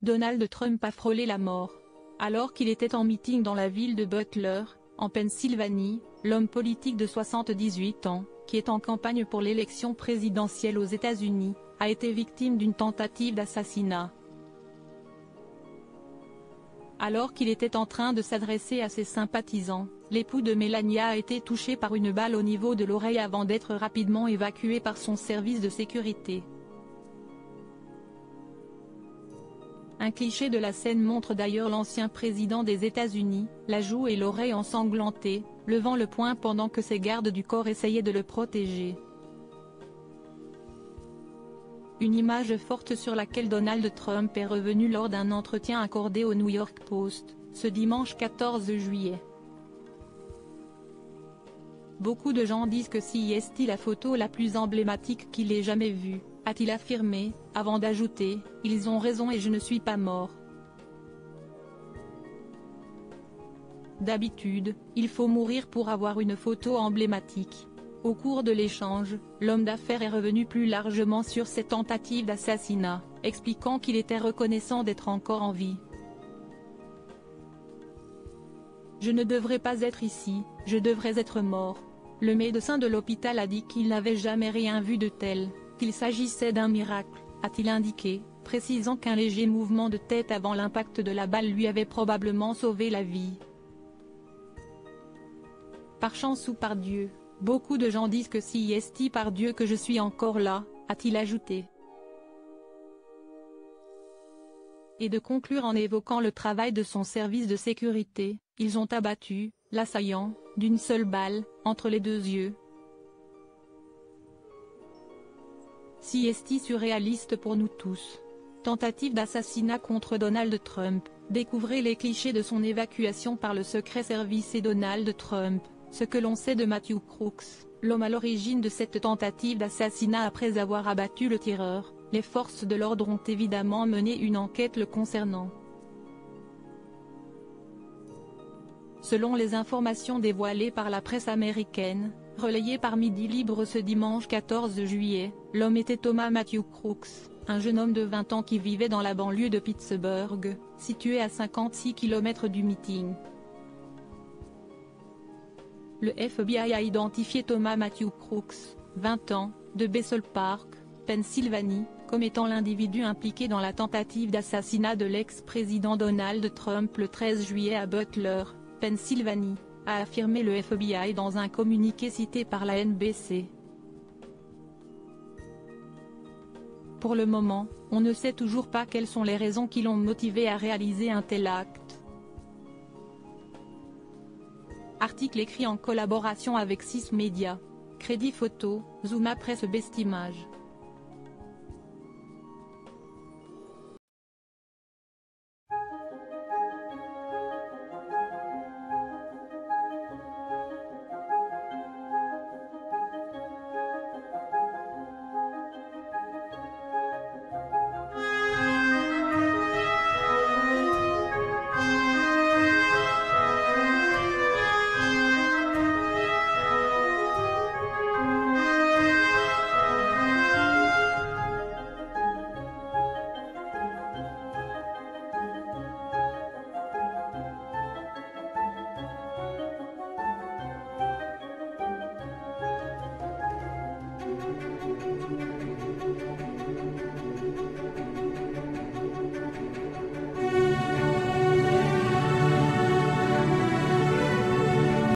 Donald Trump a frôlé la mort. Alors qu'il était en meeting dans la ville de Butler, en Pennsylvanie, l'homme politique de 78 ans, qui est en campagne pour l'élection présidentielle aux États-Unis, a été victime d'une tentative d'assassinat. Alors qu'il était en train de s'adresser à ses sympathisants, l'époux de Melania a été touché par une balle au niveau de l'oreille avant d'être rapidement évacué par son service de sécurité. Un cliché de la scène montre d'ailleurs l'ancien président des États-Unis, la joue et l'oreille ensanglantées, levant le poing pendant que ses gardes du corps essayaient de le protéger. Une image forte sur laquelle Donald Trump est revenu lors d'un entretien accordé au New York Post, ce dimanche 14 juillet. Beaucoup de gens disent que c'est la photo la plus emblématique qu'il ait jamais vue, a-t-il affirmé, avant d'ajouter « Ils ont raison et je ne suis pas mort ». D'habitude, il faut mourir pour avoir une photo emblématique. Au cours de l'échange, l'homme d'affaires est revenu plus largement sur cette tentative d'assassinat, expliquant qu'il était reconnaissant d'être encore en vie. « Je ne devrais pas être ici, je devrais être mort. Le médecin de l'hôpital a dit qu'il n'avait jamais rien vu de tel, qu'il s'agissait d'un miracle, a-t-il indiqué, précisant qu'un léger mouvement de tête avant l'impact de la balle lui avait probablement sauvé la vie. Par chance ou par Dieu, beaucoup de gens disent que c'est par Dieu que je suis encore là, a-t-il ajouté. Et de conclure en évoquant le travail de son service de sécurité, ils ont abattu l'assaillant, d'une seule balle, entre les deux yeux. C'est surréaliste pour nous tous. Tentative d'assassinat contre Donald Trump, découvrez les clichés de son évacuation par le Secret Service et Donald Trump, ce que l'on sait de Matthew Crooks, l'homme à l'origine de cette tentative d'assassinat après avoir abattu le tireur. Les forces de l'ordre ont évidemment mené une enquête le concernant. Selon les informations dévoilées par la presse américaine, relayées par Midi Libre ce dimanche 14 juillet, l'homme était Thomas Matthew Crooks, un jeune homme de 20 ans qui vivait dans la banlieue de Pittsburgh, située à 56 km du meeting. Le FBI a identifié Thomas Matthew Crooks, 20 ans, de Bessel Park, Pennsylvanie, comme étant l'individu impliqué dans la tentative d'assassinat de l'ex-président Donald Trump le 13 juillet à Butler, Pennsylvanie, a affirmé le FBI dans un communiqué cité par la NBC. Pour le moment, on ne sait toujours pas quelles sont les raisons qui l'ont motivé à réaliser un tel acte. Article écrit en collaboration avec 6 médias. Crédit photo, Zoom Presse Best Image.